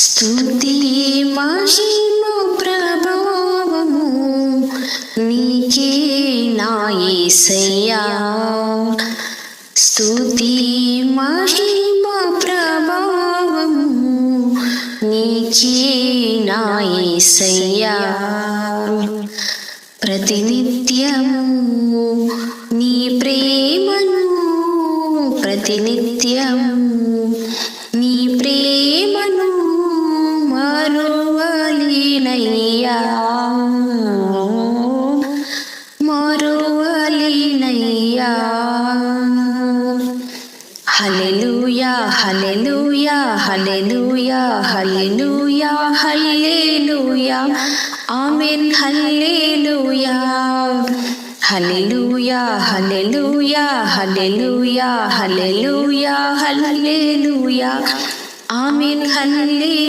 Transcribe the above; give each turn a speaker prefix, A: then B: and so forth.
A: స్తుతి మహిమ ప్రభావము నీకే నా యేసయ్యా. స్తుతి మహిమ ప్రభావము నీకే నా యేసయ్యా. ప్రతినిత్యము నీ ప్రేమను, ప్రతినిత్యము నీ ప్రేమను మరువలేనయ్యా, మరువలేనయ్యా. హల్లెలూయా హల్లెలూయా హల్లెలూయా హల్లెలూయా హల్లెలూయా ఆమేన్. హల్లెలూయా హల్లెలూయా హల్లెలూయా హల్లెలూయా హల్లెలూయా హల్లెలూయా ఆమేన్. హల్లెలూయా.